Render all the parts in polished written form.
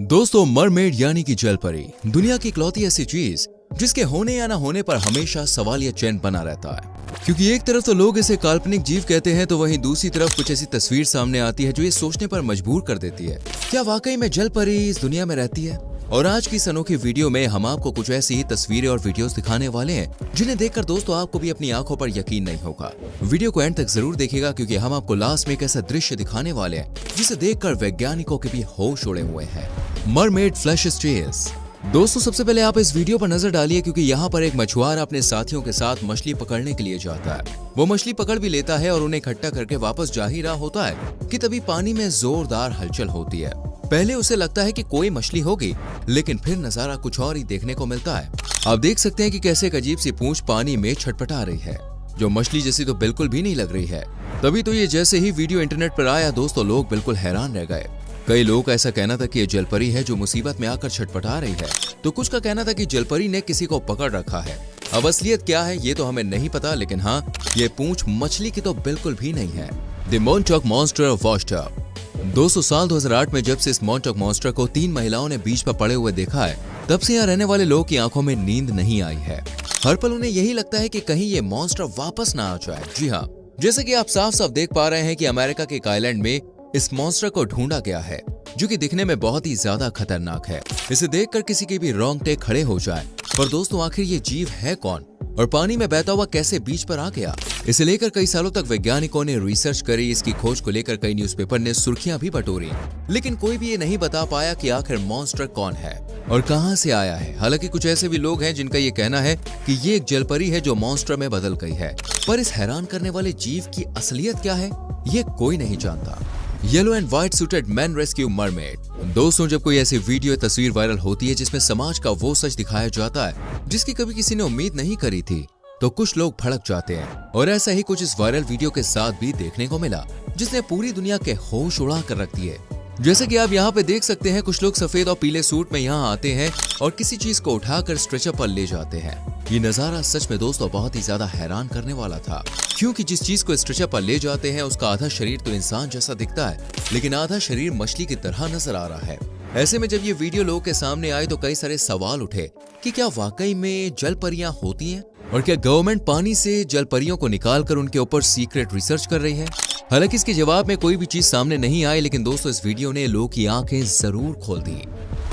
दोस्तों, मरमेड यानी कि जल परी दुनिया की इकलौती ऐसी चीज जिसके होने या ना होने पर हमेशा सवाल या चैन बना रहता है। क्योंकि एक तरफ तो लोग इसे काल्पनिक जीव कहते हैं, तो वहीं दूसरी तरफ कुछ ऐसी तस्वीर सामने आती है जो ये सोचने पर मजबूर कर देती है, क्या वाकई में जल परी इस दुनिया में रहती है। और आज की इस अनोखी वीडियो में हम आपको कुछ ऐसी ही तस्वीरें और वीडियोस दिखाने वाले हैं जिन्हें देखकर दोस्तों आपको भी अपनी आंखों पर यकीन नहीं होगा। वीडियो को एंड तक जरूर देखिएगा, क्योंकि हम आपको लास्ट में एक ऐसा दृश्य दिखाने वाले हैं जिसे देखकर वैज्ञानिकों के भी होश उड़े हुए हैं। Mermaid flash stills. दोस्तों, सबसे पहले आप इस वीडियो पर नजर डालिए, क्योंकि यहाँ पर एक मछुआरा अपने साथियों के साथ मछली पकड़ने के लिए जाता है। वो मछली पकड़ भी लेता है और उन्हें इकट्ठा करके वापस जा ही रहा होता है कि तभी पानी में जोरदार हलचल होती है। पहले उसे लगता है कि कोई मछली होगी, लेकिन फिर नजारा कुछ और ही देखने को मिलता है। आप देख सकते हैं कि कैसे एक अजीब सी पूंछ पानी में छटपटा रही है, जो मछली जैसी तो बिल्कुल भी नहीं लग रही है। तभी तो ये जैसे ही वीडियो इंटरनेट पर आया दोस्तों, लोग बिल्कुल हैरान रह गए। कई लोगों का ऐसा कहना था कि ये जलपरी है जो मुसीबत में आकर छटपटा रही है, तो कुछ का कहना था कि जलपरी ने किसी को पकड़ रखा है। अब असलियत क्या है ये तो हमें नहीं पता, लेकिन हाँ, ये पूंछ मछली की तो बिल्कुल भी नहीं है। The Montauk monster washed up. दोस्तों, साल 2008 में जब से इस मोनटॉक मॉन्स्टर को 3 महिलाओं ने बीच पर पड़े हुए देखा है, तब से यहाँ रहने वाले लोगों की आंखों में नींद नहीं आई है। हर पल उन्हें यही लगता है कि कहीं ये मॉन्स्टर वापस ना आ जाए। जी हाँ, जैसे कि आप साफ साफ देख पा रहे हैं कि अमेरिका के एक आइलैंड में इस मॉन्स्टर को ढूंढा गया है, जो कि दिखने में बहुत ही ज्यादा खतरनाक है। इसे देखकर किसी के भी रोंगटे खड़े हो जाए। पर दोस्तों, आखिर ये जीव है कौन और पानी में बहता हुआ कैसे बीच पर आ गया? इसे लेकर कई सालों तक वैज्ञानिकों ने रिसर्च करी। इसकी खोज को लेकर कई न्यूज़पेपर ने सुर्खियां भी बटोरी, लेकिन कोई भी ये नहीं बता पाया कि आखिर मॉन्स्टर कौन है और कहां से आया है। हालांकि कुछ ऐसे भी लोग हैं जिनका ये कहना है कि ये एक जलपरी है जो मॉन्स्टर में बदल गई है। पर इस हैरान करने वाले जीव की असलियत क्या है, ये कोई नहीं जानता। Yellow and white suited man rescue mermaid. दोस्तों, जब कोई ऐसी वीडियो तस्वीर वायरल होती है जिसमें समाज का वो सच दिखाया जाता है जिसकी कभी किसी ने उम्मीद नहीं करी थी, तो कुछ लोग भड़क जाते हैं। और ऐसा ही कुछ इस वायरल वीडियो के साथ भी देखने को मिला, जिसने पूरी दुनिया के होश उड़ा कर रख दिए। जैसे कि आप यहाँ पे देख सकते हैं, कुछ लोग सफेद और पीले सूट में यहाँ आते हैं और किसी चीज को उठाकर स्ट्रेचर पर ले जाते हैं। ये नजारा सच में दोस्तों बहुत ही ज्यादा हैरान करने वाला था, क्योंकि जिस चीज को स्ट्रेचर पर ले जाते हैं उसका आधा शरीर तो इंसान जैसा दिखता है, लेकिन आधा शरीर मछली की तरह नजर आ रहा है। ऐसे में जब ये वीडियो लोगों के सामने आए तो कई सारे सवाल उठे कि क्या वाकई में जल परियां होती हैं और क्या गवर्नमेंट पानी से जल परियों को निकालकर उनके ऊपर सीक्रेट रिसर्च कर रही है। हालांकि इसके जवाब में कोई भी चीज सामने नहीं आई, लेकिन दोस्तों इस वीडियो ने लोगों की आंखें जरूर खोल दी।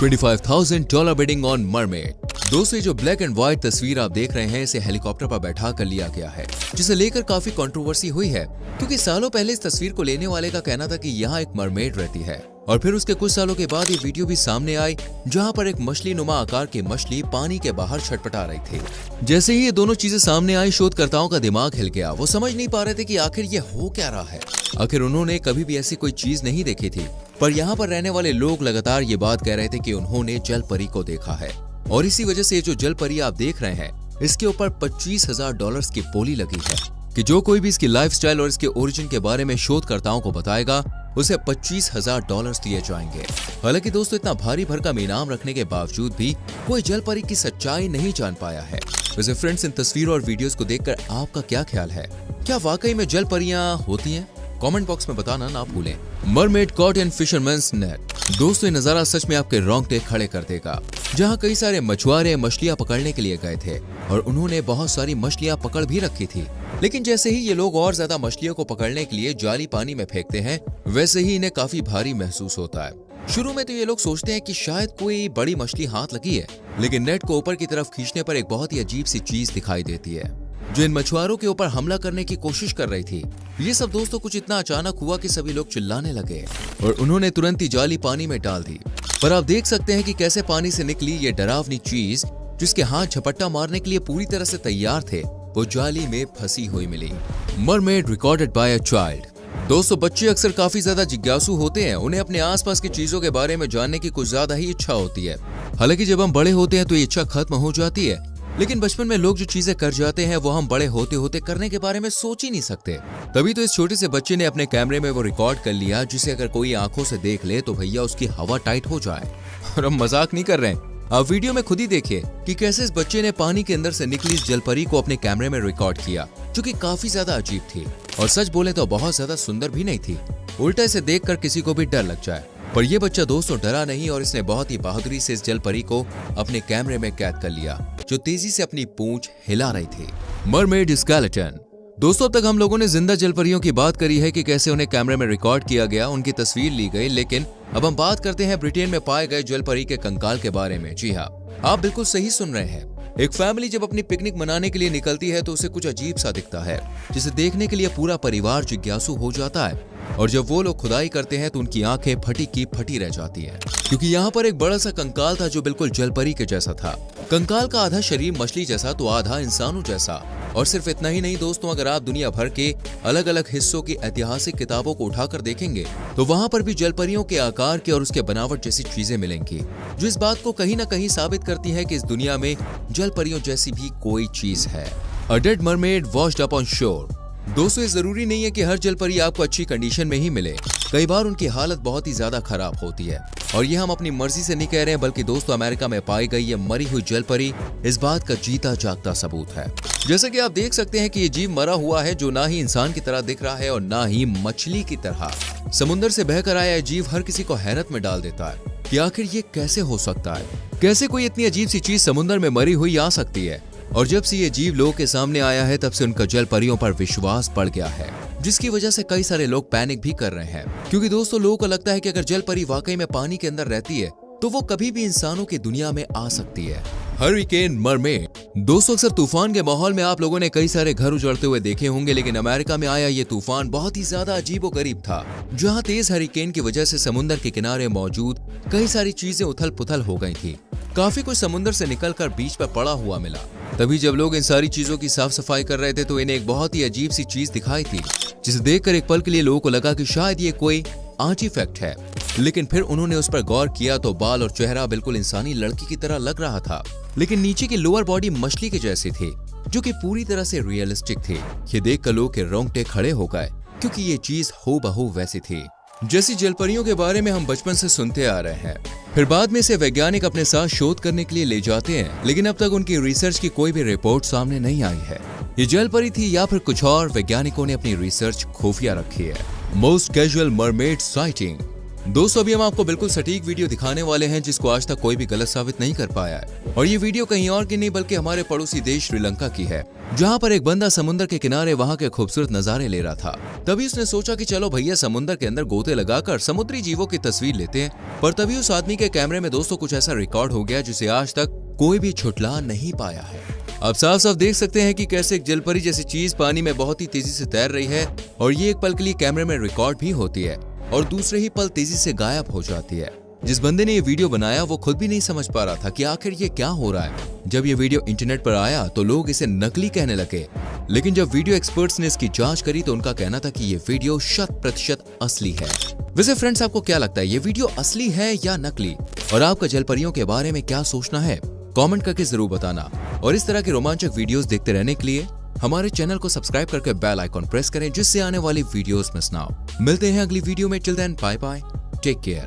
$25,000 बिडिंग ऑन मरमेड। दोस्तों, ये जो ब्लैक एंड व्हाइट तस्वीर आप देख रहे हैं, इसे हेलीकॉप्टर पर बैठा कर लिया गया है, जिसे लेकर काफी कंट्रोवर्सी हुई है, क्योंकि सालों पहले इस तस्वीर को लेने वाले का कहना था कि यहाँ एक मरमेड रहती है। और फिर उसके कुछ सालों के बाद ये वीडियो भी सामने आई, जहाँ पर एक मछली नुमा आकार की मछली पानी के बाहर छटपटा रही थी। जैसे ही ये दोनों चीजें सामने आई, शोधकर्ताओं का दिमाग हिल गया। वो समझ नहीं पा रहे थे कि आखिर ये हो क्या रहा है। आखिर उन्होंने कभी भी ऐसी कोई चीज नहीं देखी थी, पर यहाँ पर रहने वाले लोग लगातार ये बात कह रहे थे कि उन्होंने जल परी को देखा है। और इसी वजह से ये जो जल परी आप देख रहे हैं, इसके ऊपर $25,000 की बोली लगी है कि जो कोई भी इसकी लाइफस्टाइल और इसके ओरिजिन के बारे में शोधकर्ताओं को बताएगा, उसे $25,000 दिए जाएंगे। हालांकि दोस्तों, इतना भारी भरकम इनाम रखने के बावजूद भी कोई जल परी की सच्चाई नहीं जान पाया है। वैसे फ्रेंड्स, इन तस्वीरों और वीडियोस को देखकर आपका क्या ख्याल है? क्या वाकई में जल परियां होती हैं? कमेंट बॉक्स में बताना ना भूलें। Mermaid caught in fisherman's net. दोस्तों, ये नजारा सच में आपके रोंगटे खड़े कर देगा, जहां कई सारे मछुआरे मछलियां पकड़ने के लिए गए थे और उन्होंने बहुत सारी मछलियां पकड़ भी रखी थी। लेकिन जैसे ही ये लोग और ज्यादा मछलियों को पकड़ने के लिए जाली पानी में फेंकते हैं, वैसे ही इन्हें काफी भारी महसूस होता है। शुरू में तो ये लोग सोचते हैं कि शायद कोई बड़ी मछली हाथ लगी है, लेकिन नेट को ऊपर की तरफ खींचने पर एक बहुत ही अजीब सी चीज दिखाई देती है, जो इन मछुआरों के ऊपर हमला करने की कोशिश कर रही थी। ये सब दोस्तों कुछ इतना अचानक हुआ कि सभी लोग चिल्लाने लगे और उन्होंने तुरंत ही जाली पानी में डाल दी। पर आप देख सकते हैं कि कैसे पानी से निकली ये डरावनी चीज, जिसके हाथ झपट्टा मारने के लिए पूरी तरह से तैयार थे, वो जाली में फंसी हुई मिली। Mermaid recorded by a child. दोस्तों, बच्चे अक्सर काफी ज्यादा जिज्ञासु होते हैं। उन्हें अपने आसपास की चीजों के बारे में जानने की कुछ ज्यादा ही इच्छा होती है। हालांकि जब हम बड़े होते हैं तो ये इच्छा खत्म हो जाती है, लेकिन बचपन में लोग जो चीजें कर जाते हैं वो हम बड़े होते होते करने के बारे में सोच ही नहीं सकते। तभी तो इस छोटे से बच्चे ने अपने कैमरे में वो रिकॉर्ड कर लिया, जिसे अगर कोई आंखों से देख ले तो भैया उसकी हवा टाइट हो जाए। और हम मजाक नहीं कर रहे हैं, आप वीडियो में खुद ही देखिए कि कैसे इस बच्चे ने पानी के अंदर से निकली इस जलपरी को अपने कैमरे में रिकॉर्ड किया, जो कि काफी ज्यादा अजीब थी और सच बोले तो बहुत ज्यादा सुंदर भी नहीं थी। उल्टा इसे देखकर किसी को भी डर लग जाए। पर यह बच्चा दोस्तों डरा नहीं और इसने बहुत ही बहादुरी से इस जल परी को अपने कैमरे में कैद कर लिया, जो तेजी से अपनी पूंछ हिला रही थी। Mermaid skeleton. दोस्तों, अब तक हम लोगों ने जिंदा जलपरियों की बात करी है कि कैसे उन्हें कैमरे में रिकॉर्ड किया गया, उनकी तस्वीर ली गई, लेकिन अब हम बात करते हैं ब्रिटेन में पाए गए जलपरी के कंकाल के बारे में। जी हाँ, आप बिल्कुल सही सुन रहे हैं। एक फैमिली जब अपनी पिकनिक मनाने के लिए निकलती है तो उसे कुछ अजीब सा दिखता है, जिसे देखने के लिए पूरा परिवार जिज्ञासु हो जाता है। और जब वो लोग खुदाई करते हैं तो उनकी आंखें फटी की फटी रह जाती हैं, क्योंकि यहाँ पर एक बड़ा सा कंकाल था जो बिल्कुल जलपरी के जैसा था। कंकाल का आधा शरीर मछली जैसा तो आधा इंसानों जैसा। और सिर्फ इतना ही नहीं दोस्तों, अगर आप दुनिया भर के अलग अलग हिस्सों की ऐतिहासिक किताबों को उठाकर देखेंगे तो वहाँ पर भी जलपरियों के आकार के और उसके बनावट जैसी चीजें मिलेंगी, जो इस बात को कहीं न कहीं साबित करती है कि इस दुनिया में जलपरियों जैसी भी कोई चीज है। A dead mermaid washed up on शोर। दोस्तों, ये जरूरी नहीं है कि हर जलपरी आपको अच्छी कंडीशन में ही मिले। कई बार उनकी हालत बहुत ही ज्यादा खराब होती है। और ये हम अपनी मर्जी से नहीं कह रहे हैं, बल्कि दोस्तों अमेरिका में पाई गई ये मरी हुई जलपरी इस बात का जीता जागता सबूत है। जैसे कि आप देख सकते हैं कि ये जीव मरा हुआ है, जो ना ही इंसान की तरह दिख रहा है और ना ही मछली की तरह। समुद्र से बहकर आया ये जीव हर किसी को हैरत में डाल देता है कि आखिर ये कैसे हो सकता है, कैसे कोई इतनी अजीब सी चीज समुद्र में मरी हुई आ सकती है। और जब से ये जीव लोगों के सामने आया है तब से उनका जलपरियों पर विश्वास बढ़ गया है, जिसकी वजह से कई सारे लोग पैनिक भी कर रहे हैं। क्योंकि दोस्तों, लोगों को लगता है कि अगर जलपरी वाकई में पानी के अंदर रहती है तो वो कभी भी इंसानों की दुनिया में आ सकती है। Hurricane mermaid. दोस्तों, अक्सर तूफान के माहौल में आप लोगों ने कई सारे घर उजड़ते हुए देखे होंगे, लेकिन अमेरिका में आया ये तूफान बहुत ही ज्यादा अजीबोगरीब था, जहां तेज हरिकेन की वजह से समुद्र के किनारे मौजूद कई सारी चीजें उथल पुथल हो गई थी। काफी कुछ समुद्र से निकलकर बीच पर पड़ा हुआ मिला। तभी जब लोग इन सारी चीजों की साफ सफाई कर रहे थे तो इन्हें एक बहुत ही अजीब सी चीज दिखाई थी, जिसे देखकर एक पल के लिए लोगों को लगा कि शायद ये कोई आर्टिफैक्ट है। लेकिन फिर उन्होंने उस पर गौर किया तो बाल और चेहरा बिल्कुल इंसानी लड़की की तरह लग रहा था, लेकिन नीचे की लोअर बॉडी मछली के जैसी थी, जो कि पूरी तरह से रियलिस्टिक थी। ये देखकर लोग के रोंगटे खड़े हो गए, क्योंकि ये चीज हूबहू वैसी थी जैसी जलपरियों के बारे में हम बचपन से सुनते आ रहे हैं। फिर बाद में इसे वैज्ञानिक अपने साथ शोध करने के लिए ले जाते हैं, लेकिन अब तक उनकी रिसर्च की कोई भी रिपोर्ट सामने नहीं आई है। ये जलपरी थी या फिर कुछ और, वैज्ञानिकों ने अपनी रिसर्च खुफिया रखी है। Most casual mermaid sighting. दोस्तों, अभी हम आपको बिल्कुल सटीक वीडियो दिखाने वाले हैं, जिसको आज तक कोई भी गलत साबित नहीं कर पाया है। और ये वीडियो कहीं और की नहीं बल्कि हमारे पड़ोसी देश श्रीलंका की है, जहाँ पर एक बंदा समुद्र के किनारे वहाँ के खूबसूरत नजारे ले रहा था। तभी उसने सोचा कि चलो भैया समुद्र के अंदर गोते लगाकर समुद्री जीवों की तस्वीर लेते हैं। पर तभी उस आदमी के कैमरे में दोस्तों कुछ ऐसा रिकॉर्ड हो गया जिसे आज तक कोई भी छुटला नहीं पाया है। आप साफ साफ देख सकते हैं कि कैसे एक जलपरी जैसी चीज पानी में बहुत ही तेजी से तैर रही है, और ये एक पल के लिए कैमरे में रिकॉर्ड भी होती है और दूसरे ही पल तेजी से गायब हो जाती है। जिस बंदे ने ये वीडियो बनाया वो खुद भी नहीं समझ पा रहा था कि आखिर ये क्या हो रहा है। जब ये वीडियो इंटरनेट पर आया तो लोग इसे नकली कहने लगे, लेकिन जब वीडियो एक्सपर्ट्स ने इसकी जांच करी तो उनका कहना था कि ये वीडियो 100% असली है। वैसे फ्रेंड्स, आपको क्या लगता है, ये वीडियो असली है या नकली? और आपका जलपरियों के बारे में क्या सोचना है, कमेंट करके जरूर बताना। और इस तरह के रोमांचक वीडियोस देखते रहने के लिए हमारे चैनल को सब्सक्राइब करके बेल आइकॉन प्रेस करें, जिससे आने वाली वीडियोस मिस ना हो। मिलते हैं अगली वीडियो में। Till then bye bye, take care.